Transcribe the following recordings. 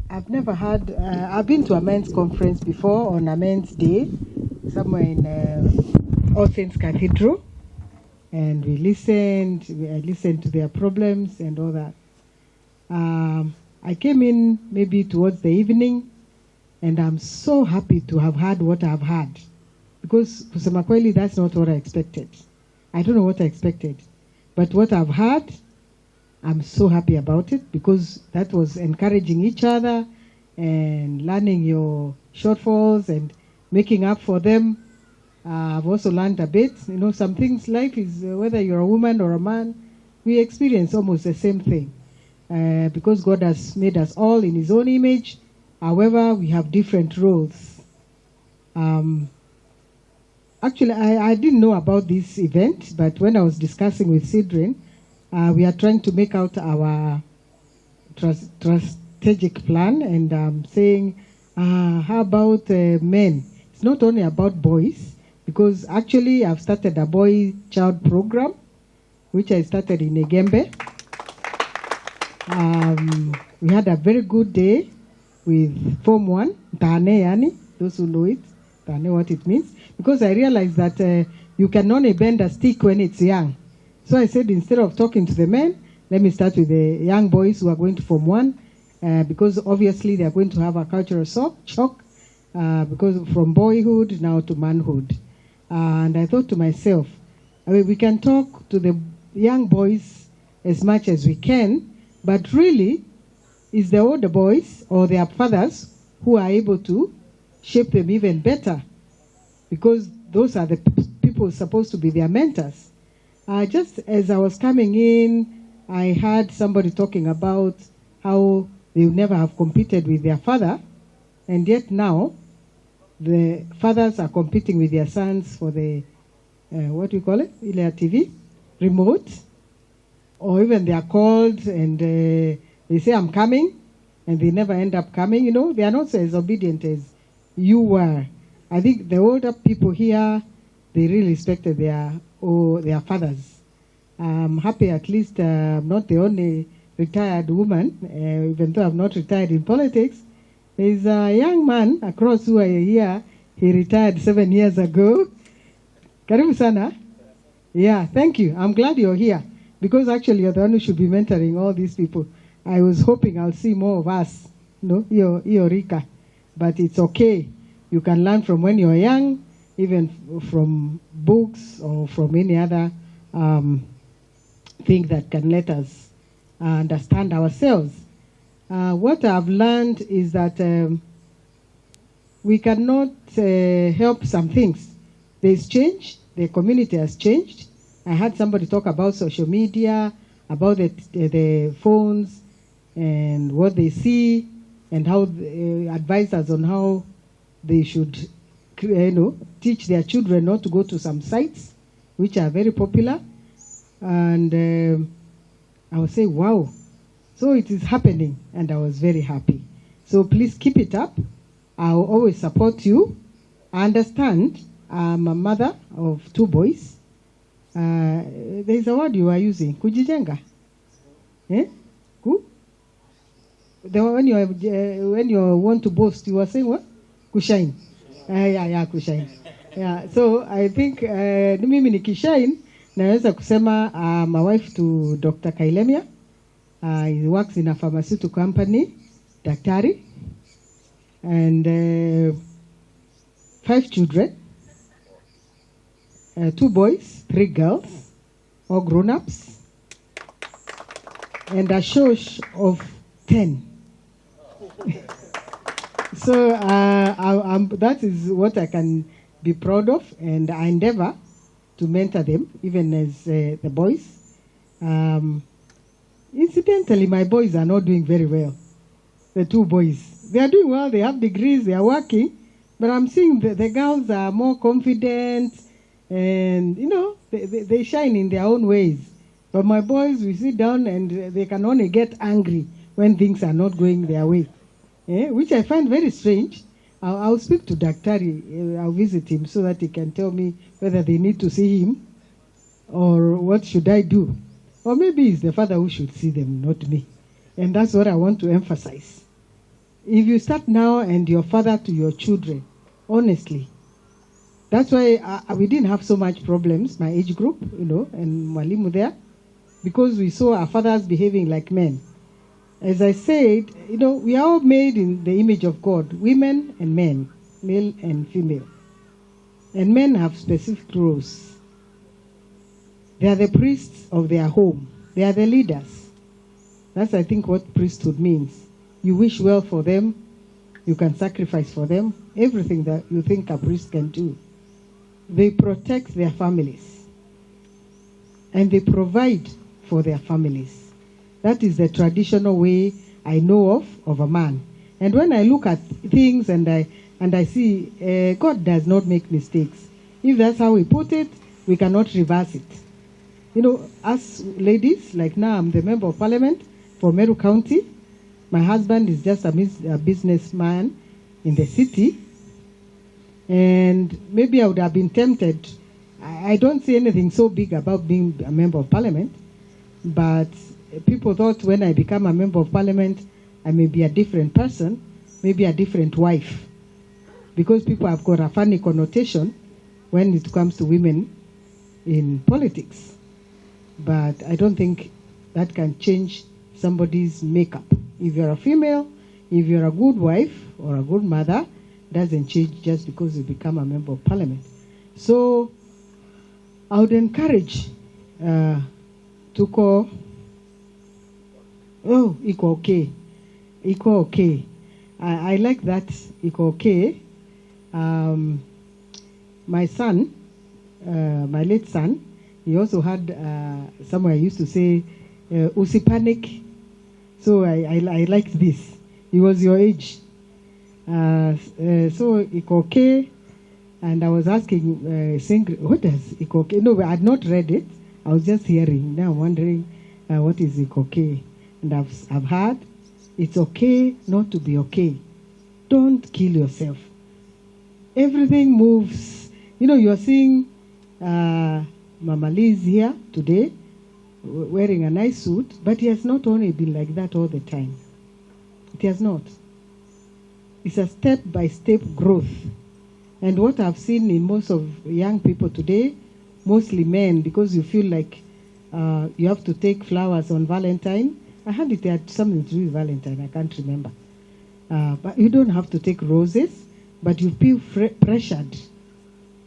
I've never had, I've been to a men's conference before on a men's day, somewhere in All Saints Cathedral, and I listened to their problems and all that. I came in maybe towards the evening, and I'm so happy to have had what I've had, because kusema kweli, that's not what I expected. I don't know what I expected, but what I've had, I'm so happy about it, because that was encouraging each other and learning your shortfalls and making up for them. I've also learned a bit, some things, life is, whether you're a woman or a man, we experience almost the same thing. Because God has made us all in His own image. However, we have different roles. Actually, I didn't know about this event, but when I was discussing with Sidrin, we are trying to make out our strategic plan, and saying, how about men? It's not only about boys, because actually I've started a boy-child program, which I started in Egembe. We had a very good day with Form 1, Tane Yani, those who know it, Tane what it means, because I realized that you can only bend a stick when it's young. So I said, instead of talking to the men, let me start with the young boys who are going to Form 1, because obviously they are going to have a cultural shock, because from boyhood now to manhood. And I thought to myself, we can talk to the young boys as much as we can, but really, it's the older boys or their fathers who are able to shape them even better, because those are the people supposed to be their mentors. Just as I was coming in, I heard somebody talking about how they would never have competed with their father, and yet now the fathers are competing with their sons for the, what do you call it, Ilea TV, remote, or even they are called and they say, I'm coming, and they never end up coming. They are not as obedient as you were. I think the older people here, they really respected their fathers. I'm happy at least I'm not the only retired woman, even though I'm not retired in politics. There's a young man across who are here. He retired 7 years ago. Karibu sana. Yeah, thank you. I'm glad you're here, because actually you're the one who should be mentoring all these people. I was hoping I'll see more of us, Rika. But it's okay. You can learn from when you're young, even from books or from any other thing that can let us understand ourselves. What I've learned is that we cannot help some things. There's change. The community has changed. I heard somebody talk about social media, about the phones, and what they see, and how advise us on how they should, teach their children not to go to some sites which are very popular. And I would say, wow, so it is happening, and I was very happy. So please keep it up. I'll always support you. I understand I'm a mother of 2 boys. There's a word you are using, kujijenga. When you want to boast, you are saying what? Kushine. Kushine. Yeah. So I think mimi nikishine naweza kusema my wife to Dr. KAILEMIA. He works in a pharmaceutical company, daktari, and 5 children, 2 boys, 3 girls, all grown-ups, and a shosh of 10. So that is what I can be proud of, and I endeavor to mentor them, even as the boys. Incidentally, my boys are not doing very well. The 2 boys, they are doing well. They have degrees. They are working, but I'm seeing the girls are more confident, and they shine in their own ways. But my boys, we sit down and they can only get angry when things are not going their way. Which I find very strange. I'll speak to Daktari. I'll visit him so that he can tell me whether they need to see him or what should I do. Or maybe it's the father who should see them, not me. And that's what I want to emphasize. if you start now and your father to your children, honestly, that's why we didn't have so much problems, my age group, and Mwalimu there, because we saw our fathers behaving like men. As I said, we are all made in the image of God, women and men, male and female. And men have specific roles. They are the priests of their home. They are the leaders. That's, I think, what priesthood means. You wish well for them. You can sacrifice for them. Everything that you think a priest can do. They protect their families. And they provide for their families. That is the traditional way I know of a man. And when I look at things and I see God does not make mistakes. If that's how we put it, we cannot reverse it. As ladies, like now I'm the member of parliament for Meru County. My husband is just a businessman in the city. And maybe I would have been tempted. I don't see anything so big about being a member of parliament. But people thought when I become a member of parliament, I may be a different person, maybe a different wife. Because people have got a funny connotation when it comes to women in politics. But I don't think that can change somebody's makeup. If you're a female, if you're a good wife or a good mother, doesn't change just because you become a member of parliament. So I would encourage iko okay. Iko okay. I like that iko okay. My son, my late son, he also had somewhere I used to say, usi panic. So I liked this. He was your age. So iko okay. And I was asking, saying, what does iko okay? No, I had not read it. I was just hearing. Now I'm wondering, what is iko okay? And I've heard, it's okay not to be okay. Don't kill yourself. Everything moves. You're seeing Mama Liz here today, wearing a nice suit, but he has not only been like that all the time. It has not. It's a step-by-step growth. And what I've seen in most of young people today, mostly men, because you feel like you have to take flowers on Valentine. I heard it had something to do with Valentine, I can't remember. But you don't have to take roses, but you feel pressured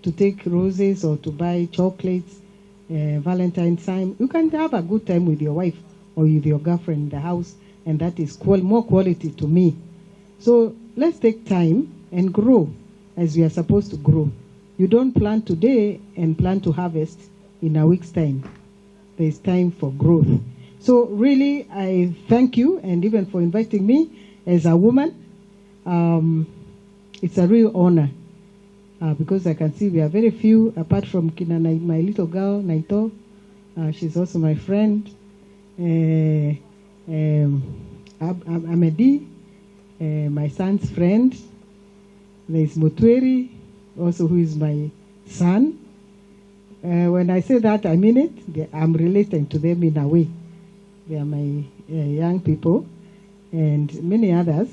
to take roses or to buy chocolates, Valentine's time. You can have a good time with your wife or with your girlfriend in the house, and that is more quality to me. So let's take time and grow as we are supposed to grow. You don't plant today and plan to harvest in a week's time. There is time for growth. So really, I thank you, and even for inviting me as a woman. It's a real honor, because I can see we are very few, apart from my little girl, Naito. She's also my friend. Amedi, my son's friend. There is Mutweri, also who is my son. When I say that, I mean it. I'm relating to them in a way. They are my young people, and many others.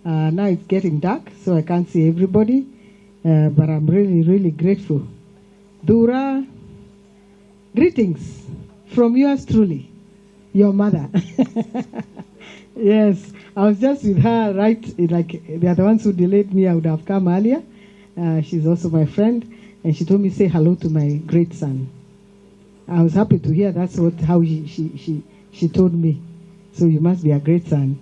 Now it's getting dark, so I can't see everybody, but I'm really, really grateful. Dura, greetings from yours truly, your mother. Yes, I was just with her, right? Like they are the ones who delayed me. I would have come earlier. She's also my friend, and she told me say hello to my great son. I was happy to hear that's how she told me. So you must be a great son.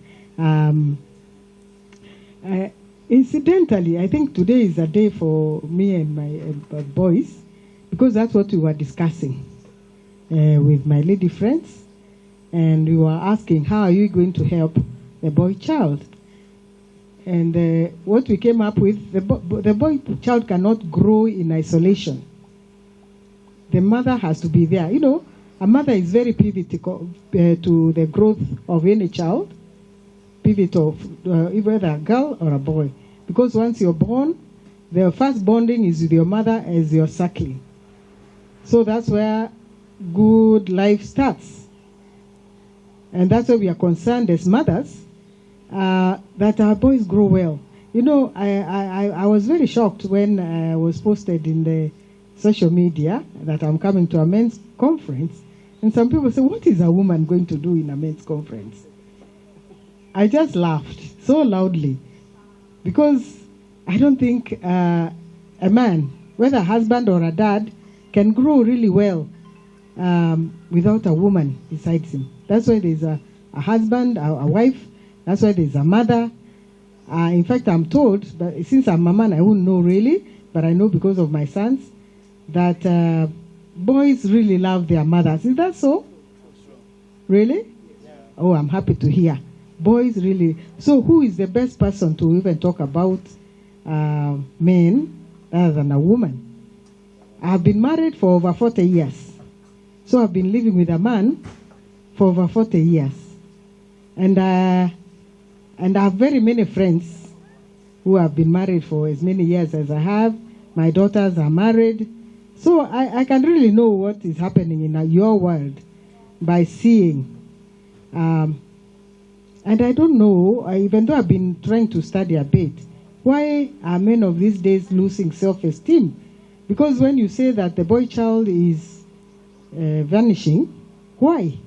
Incidentally, I think today is a day for me and my boys, because that's what we were discussing with my lady friends. And we were asking, how are you going to help the boy child? And what we came up with, the boy child cannot grow in isolation. The mother has to be there. A mother is very pivotal to the growth of any child. Pivotal, whether a girl or a boy. Because once you're born, the first bonding is with your mother as you're suckling. So that's where good life starts. And that's why we are concerned as mothers. that our boys grow well. You know, I was very shocked when I was posted in the social media that I'm coming to a men's conference. And some people say, what is a woman going to do in a men's conference? I just laughed so loudly because I don't think a man, whether a husband or a dad, can grow really well without a woman beside him. That's why there's a husband, a wife. That's why there's a mother. In fact, I'm told, but since I'm a man, I wouldn't know really, but I know because of my sons, that boys really love their mothers. Is that so? Really? Oh, I'm happy to hear. Boys really. So who is the best person to even talk about men other than a woman? I've been married for over 40 years. So I've been living with a man for over 40 years. And I have very many friends who have been married for as many years as I have. My daughters are married. So I can really know what is happening in your world by seeing. And I don't know, even though I've been trying to study a bit, why are men of these days losing self-esteem? Because when you say that the boy child is vanishing, why?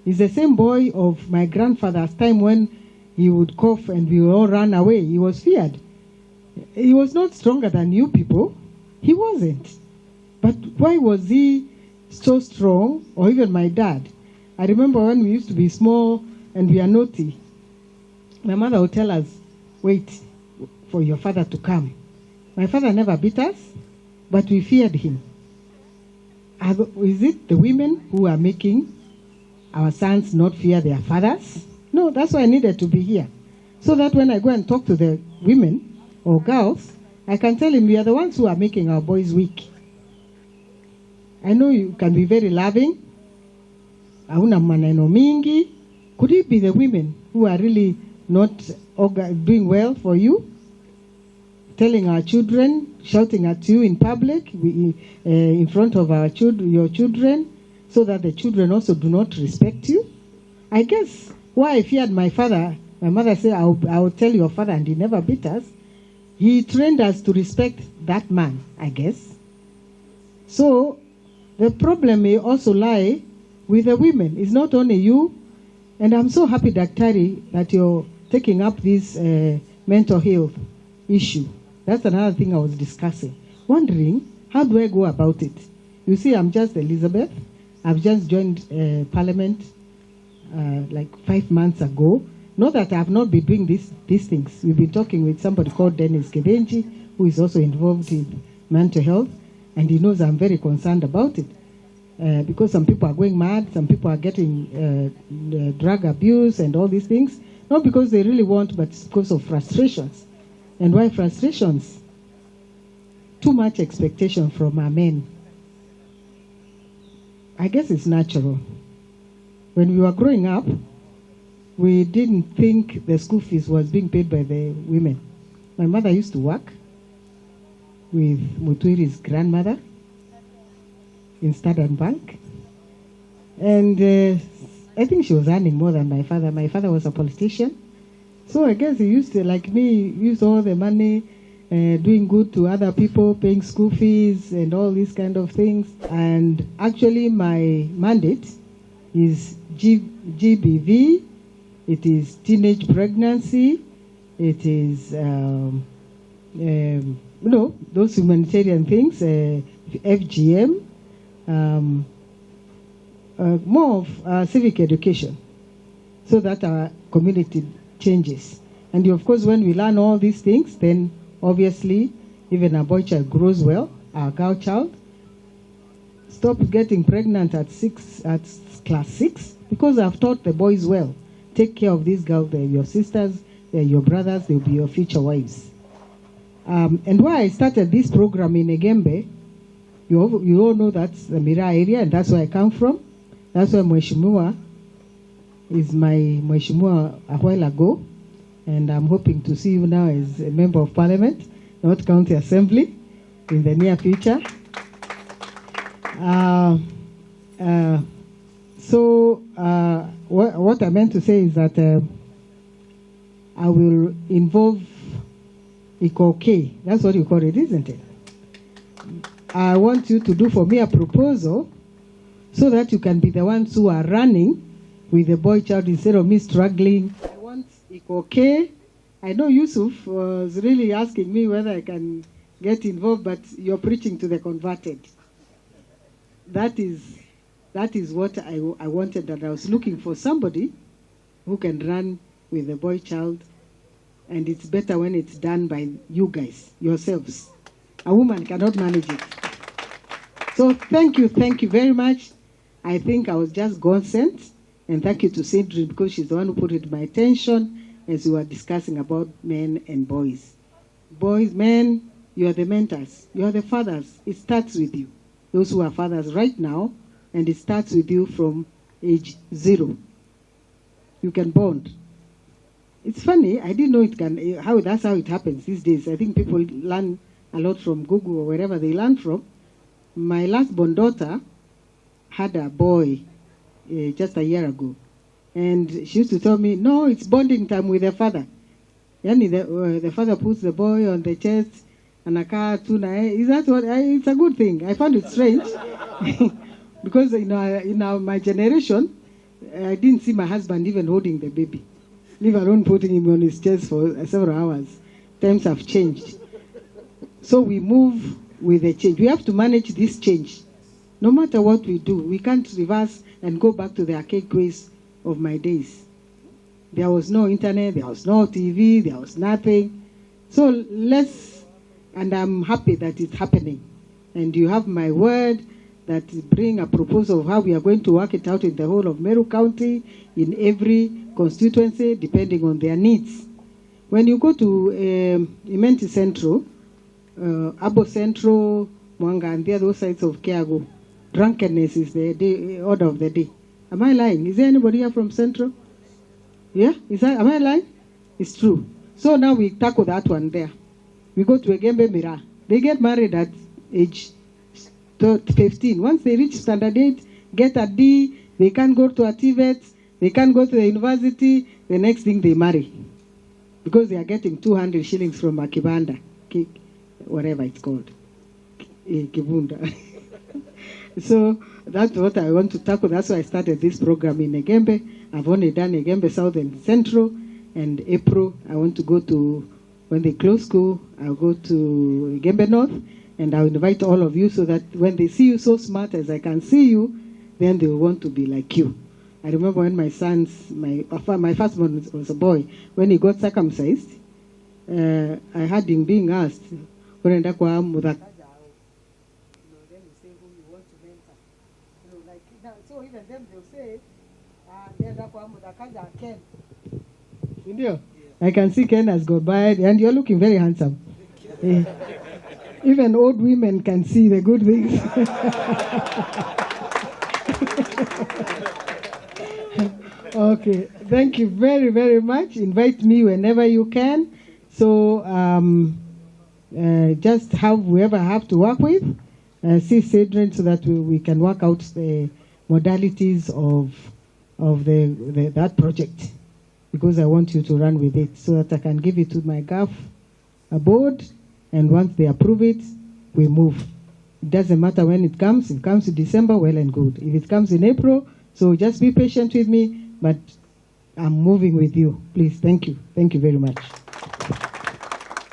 It's the same boy of my grandfather's time when he would cough and we would all run away. He was feared. He was not stronger than you people. He wasn't. But why was he so strong? Or even my dad. I remember when we used to be small and we are naughty. My mother would tell us, wait for your father to come. My father never beat us, but we feared him. Is it the women who are making our sons not fear their fathers? No, that's why I needed to be here. So that when I go and talk to the women or girls, I can tell him we are the ones who are making our boys weak. I know you can be very loving. Hauna maneno mingi. Could it be the women who are really not doing well for you? Telling our children, shouting at you in public, in front of your children, so that the children also do not respect you? I guess why I feared my father, my mother said, I will tell your father, and he never beat us. He trained us to respect that man, I guess. So the problem may also lie with the women. It's not only you. And I'm so happy, Daktari, that you're taking up this mental health issue. That's another thing I was discussing. Wondering, how do I go about it? You see, I'm just Elizabeth. I've just joined Parliament like 5 months ago. Not that I have not been doing these things. We've been talking with somebody called Dennis Kebenji, who is also involved in mental health, and he knows I'm very concerned about it. Because some people are going mad, some people are getting drug abuse and all these things. Not because they really want, but because of frustrations. And why frustrations? Too much expectation from our men. I guess it's natural. When we were growing up, we didn't think the school fees was being paid by the women. My mother used to work with Mutwiri's grandmother in Standard Bank. And I think she was earning more than my father. My father was a politician. So I guess he used to, like me, use all the money, doing good to other people, paying school fees and all these kind of things. And actually my mandate is GBV, it is teenage pregnancy, it is, those humanitarian things, FGM, more of civic education, so that our community changes. And of course, when we learn all these things, then obviously, even our boy child grows well, our girl child. Stop getting pregnant at class 6, because I've taught the boys well. Take care of these girls, they're your sisters, they're your brothers, they'll be your future wives. And why I started this program in Egembe, you all know that's the Mira area, and that's where I come from. That's where Mheshimiwa is my Mheshimiwa a while ago. And I'm hoping to see you now as a member of Parliament, North County Assembly, in the near future. What I meant to say is that I will involve ICOK. That's what you call it, isn't it? I want you to do for me a proposal so that you can be the ones who are running with the boy child instead of me struggling. I want ICOK. I know Yusuf was really asking me whether I can get involved, but you're preaching to the converted. That is what I wanted, and I was looking for somebody who can run with the boy child, and it's better when it's done by you guys, yourselves. A woman cannot manage it. So thank you very much. I think I was just God sent, and thank you to Cedric because she's the one who put it to my attention as we were discussing about men and boys. Boys, men, you are the mentors. You are the fathers. It starts with you. Those who are fathers right now, and it starts with you from age 0. You can bond. It's funny, I didn't know that's how it happens these days. I think people learn a lot from Google or wherever they learn from. My last born daughter had a boy just a year ago. And she used to tell me, no, it's bonding time with the father. The father puts the boy on the chest and a car tuna. Is that what? It's a good thing. I found it strange. Because in my generation, I didn't see my husband even holding the baby, leave alone putting him on his chest for several hours. Times have changed. So we move with the change. We have to manage this change. No matter what we do, we can't reverse and go back to the archaic ways of my days. There was no internet, there was no TV, there was nothing. So and I'm happy that it's happening. And you have my word that bring a proposal of how we are going to work it out in the whole of Meru County, in every constituency, depending on their needs. When you go to Imenti Central, Abo Central, Mwanga, and the other sides of Kiago, drunkenness is the order of the day. Am I lying? Is there anybody here from Central? Yeah? Am I lying? It's true. So now we tackle that one there. We go to Egembe Mira. They get married at age 15. Once they reach standard 8, get a D, they can't go to a TVET, they can't go to the university, the next thing they marry. Because they are getting 200 shillings from a kibanda, whatever it's called. Kibunda. So that's what I want to tackle. That's why I started this program in Egembe. I've only done Egembe South and Central. And April, I want to go to, when they close school, I'll go to Egembe North. And I'll invite all of you so that when they see you so smart as I can see you, then they will want to be like you. I remember when my first one was a boy, when he got circumcised, I had him being asked, so even them they'll say, Ken. I can see Ken has got by, and you're looking very handsome. Even old women can see the good things. Okay, thank you very, very much. Invite me whenever you can. So just have whoever I have to work with, see Cedric so that we can work out the modalities of that project, because I want you to run with it so that I can give it to my GAF board, and once they approve it, we move. It doesn't matter when it comes in December, well and good. If it comes in April, so just be patient with me, but I'm moving with you. Please, thank you. Thank you very much.